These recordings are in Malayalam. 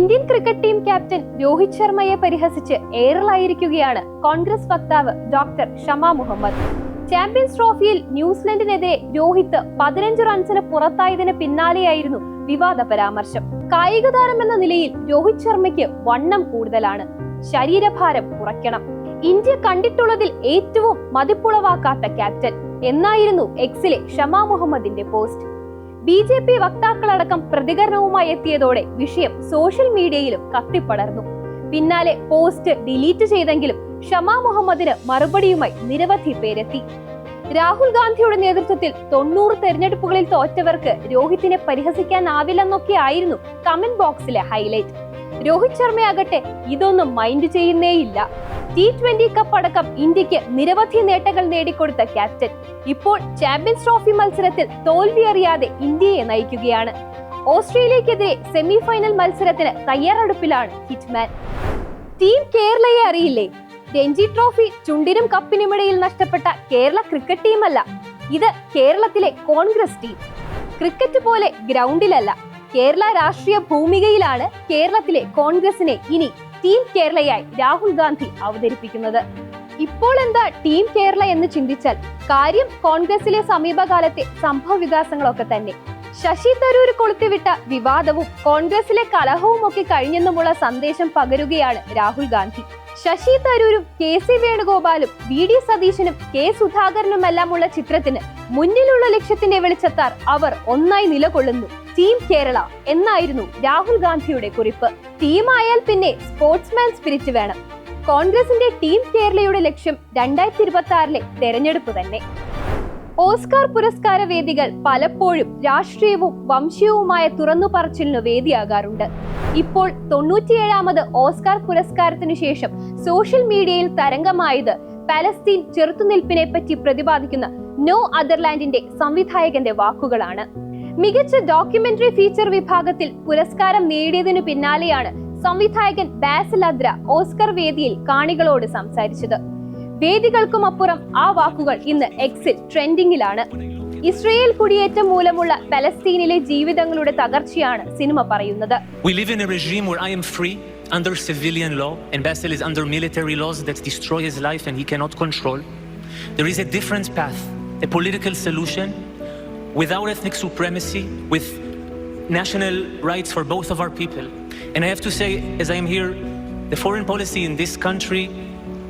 Indian cricket team captain Rohit ശർമ്മയെ പരിഹസിച്ച് എയറിലായിരിക്കുകയാണ് കോൺഗ്രസ് വക്താവ് ഡോക്ടർ ഷമ മുഹമ്മദ്. ചാമ്പ്യൻസ് ട്രോഫിയിൽ ന്യൂസിലൻഡിനെതിരെ രോഹിത് 15 റൺസിന് പുറത്തായതിന് പിന്നാലെയായിരുന്നു വിവാദ പരാമർശം. കായിക താരം എന്ന നിലയിൽ രോഹിത് ശർമ്മയ്ക്ക് വണ്ണം കൂടുതലാണ്, ശരീരഭാരം കുറയ്ക്കണം, ഇന്ത്യ കണ്ടിട്ടുള്ളതിൽ ഏറ്റവും മതിപ്പുളവാക്കാത്ത ക്യാപ്റ്റൻ എന്നായിരുന്നു എക്സിലെ ഷമ മുഹമ്മദിന്റെ പോസ്റ്റ്. BJP വക്താക്കളടക്കം പ്രതികരണവുമായി എത്തിയതോടെ വിഷയം സോഷ്യൽ മീഡിയയിലും കത്തിപ്പടർന്നു. പിന്നാലെ പോസ്റ്റ് ഡിലീറ്റ് ചെയ്തെങ്കിലും ഷമ മുഹമ്മദിന് മറുപടിയുമായി നിരവധി പേരെത്തി. രാഹുൽ ഗാന്ധിയുടെ നേതൃത്വത്തിൽ 90 തെരഞ്ഞെടുപ്പുകളിൽ തോറ്റവർക്ക് രോഹിത്തിനെ പരിഹസിക്കാനാവില്ലെന്നൊക്കെ ആയിരുന്നു കമന്റ് ബോക്സിലെ ഹൈലൈറ്റ്. രോഹിത് ശർമ്മയാകട്ടെ ഇതൊന്നും മൈൻഡ് ചെയ്യുന്നേയില്ല. T20 കപ്പ് അടക്കം ഇന്ത്യക്ക് നിരവധി നേട്ടങ്ങൾ നേടിക്കൊടുത്ത ക്യാപ്റ്റൻ ഇപ്പോൾ ചാമ്പ്യൻസ് ട്രോഫി മത്സരത്തിൽ തോൽവി അറിയാതെ ഇന്ത്യയെ നയിക്കുകയാണ്. ഓസ്ട്രേലിയക്കെതിരെ സെമി ഫൈനൽ മത്സരത്തിന് തയ്യാറെടുപ്പിലാണ് ഹിറ്റ്മാൻ. ടീം കേരളയെ അറിയില്ലേ? രഞ്ജി ട്രോഫി ചുണ്ടിനും കപ്പിനുമിടയിൽ നഷ്ടപ്പെട്ട കേരള ക്രിക്കറ്റ് ടീമല്ല, ഇത് കേരളത്തിലെ കോൺഗ്രസ് ടീം. ക്രിക്കറ്റ് പോലെ ഗ്രൗണ്ടിലല്ല, കേരള രാഷ്ട്രീയ ഭൂമികയിലാണ് കേരളത്തിലെ കോൺഗ്രസിനെ ഇനി ടീം കേരളയായി രാഹുൽ ഗാന്ധി അവതരിപ്പിക്കുന്നത്. ഇപ്പോൾ എന്താ ടീം കേരള എന്ന് ചിന്തിച്ചാൽ കാര്യം കോൺഗ്രസിലെ സമീപകാലത്തെ സംഭവ വികാസങ്ങളൊക്കെ തന്നെ. ശശി തരൂർ കൊളുത്തിവിട്ട വിവാദവും കോൺഗ്രസിലെ കലഹവും ഒക്കെ കഴിഞ്ഞെന്നുമുള്ള സന്ദേശം പകരുകയാണ് രാഹുൽ ഗാന്ധി. ശശി തരൂരും KC വേണുഗോപാലും VD സതീശനും K സുധാകരനുമെല്ലാമുള്ള ചിത്രത്തിന് മുന്നിലുള്ള ലക്ഷ്യത്തിന്റെ വെളിച്ചത്താൽ അവർ ഒന്നായി നിലകൊള്ളുന്നു. ടീം കേരള എന്നായിരുന്നു രാഹുൽ ഗാന്ധിയുടെ കുറിപ്പ്. ടീമായാൽ പിന്നെ സ്പോർട്സ്മാൻ സ്പിരിറ്റ് വേണം. കോൺഗ്രസിന്റെ ടീം കേരളയുടെ ലക്ഷ്യം 2026 തെരഞ്ഞെടുപ്പ് തന്നെ. ഓസ്കാർ പുരസ്കാര വേദികൾ പലപ്പോഴും രാഷ്ട്രീയവും വംശീയവുമായ തുറന്നുപറച്ചിലിനു വേദിയാകാറുണ്ട്. ഇപ്പോൾ 97ാമത് ഓസ്കാർ പുരസ്കാരത്തിനു ശേഷം സോഷ്യൽ മീഡിയയിൽ തരംഗമായത് പലസ്തീൻ ചെറുത്തുനിൽപ്പിനെ പറ്റി പ്രതിപാദിക്കുന്ന നോ അതർലാൻഡിന്റെ സംവിധായകന്റെ വാക്കുകളാണ്. മികച്ച ഡോക്യുമെന്ററി ഫീച്ചർ വിഭാഗത്തിൽ പുരസ്കാരം നേടിയതിനു പിന്നാലെയാണ് സംവിധായകൻ ബാസിൽ അദ്ര ഓസ്കർ വേദിയിൽ കാണികളോട് സംസാരിച്ചത്. വേദികൾക്കും അപ്പുറം ആ വാക്കുകൾ ഇന്ന് എക്സിൽ ട്രെൻഡിങ്ങിലാണ്. ഇസ്രയേൽ കുടിയേറ്റം മൂലമുള്ള പലസ്തീനിലെ ജീവിതങ്ങളുടെ തകർച്ചയാണ് സിനിമ പറയുന്നത്. We live in a regime where I am free under civilian law and Basil is under military laws that destroy his life and he cannot control. There is a different path, a political solution without ethnic supremacy, with national rights for both of our people. And I have to say, as I am here, the foreign policy in this country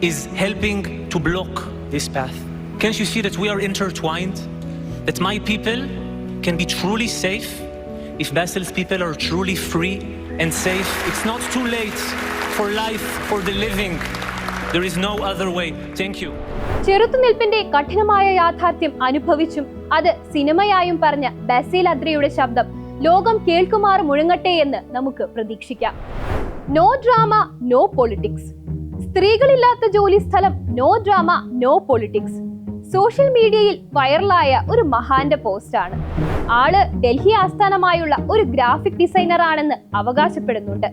is helping to block this path. Can't you see that we are intertwined? That my people can be truly safe if Basil's people are truly free and safe. It's not too late for life, for the living. There is no other way. Thank you. ചെറുത്തുനിൽപ്പിന്റെ കഠിനമായ യാഥാർത്ഥ്യം അനുഭവിച്ചും അത് സിനിമയായും പറഞ്ഞ ബാസിൽ അദ്രയുടെ ശബ്ദം ലോകം കേൾക്കുമാർ മുഴങ്ങട്ടെ എന്ന് നമുക്ക് പ്രതീക്ഷിക്കാം. No drama, no politics. സ്ത്രീകളില്ലാത്ത ജോലി സ്ഥലം, no drama, no politics. Social മീഡിയയിൽ വൈറലായ ഒരു മഹാന്റെ പോസ്റ്റാണ്. ആള് ഡൽഹി ആസ്ഥാനമായുള്ള ഒരു ഗ്രാഫിക് ഡിസൈനർ ആണെന്ന് അവകാശപ്പെടുന്നുണ്ട്.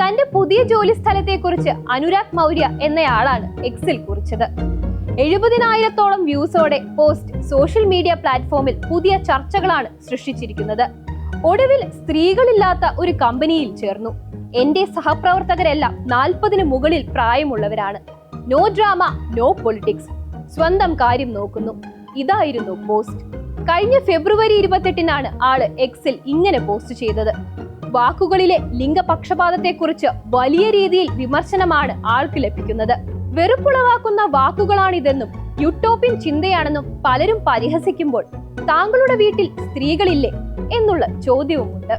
തന്റെ പുതിയ ജോലി സ്ഥലത്തെക്കുറിച്ച് അനുരാഗ് മൗര്യ എന്നയാളാണ് എക്സിൽ കുറിച്ചത്. 70,000-ഓളം വ്യൂസോടെ പോസ്റ്റ് സോഷ്യൽ മീഡിയ പ്ലാറ്റ്ഫോമിൽ പുതിയ ചർച്ചകളാണ് സൃഷ്ടിച്ചിരിക്കുന്നത്. ഒടുവിൽ സ്ത്രീകളില്ലാത്ത ഒരു കമ്പനിയിൽ ചേർന്നു. എന്റെ സഹപ്രവർത്തകരെല്ലാം 40-ന് മുകളിൽ പ്രായമുള്ളവരാണ്. No drama, no politics. സ്വന്തം കാര്യം നോക്കുന്നു. ഇതായിരുന്നു പോസ്റ്റ്. കഴിഞ്ഞ ഫെബ്രുവരി 28-നാണ് ആള് എക്സിൽ ഇങ്ങനെ പോസ്റ്റ് ചെയ്തത്. വാക്കുകളിലെ ലിംഗപക്ഷപാതത്തെക്കുറിച്ച് വലിയ രീതിയിൽ വിമർശനമാണ് ആൾക്ക് ലഭിക്കുന്നത്. വെറുപ്പുളവാക്കുന്ന വാക്കുകളാണിതെന്നും യൂട്ടോപ്യൻ ചിന്തയാണെന്നും പലരും പരിഹസിക്കുമ്പോൾ താങ്കളുടെ വീട്ടിൽ സ്ത്രീകളില്ലേ എന്നുള്ള ചോദ്യവുമുണ്ട്.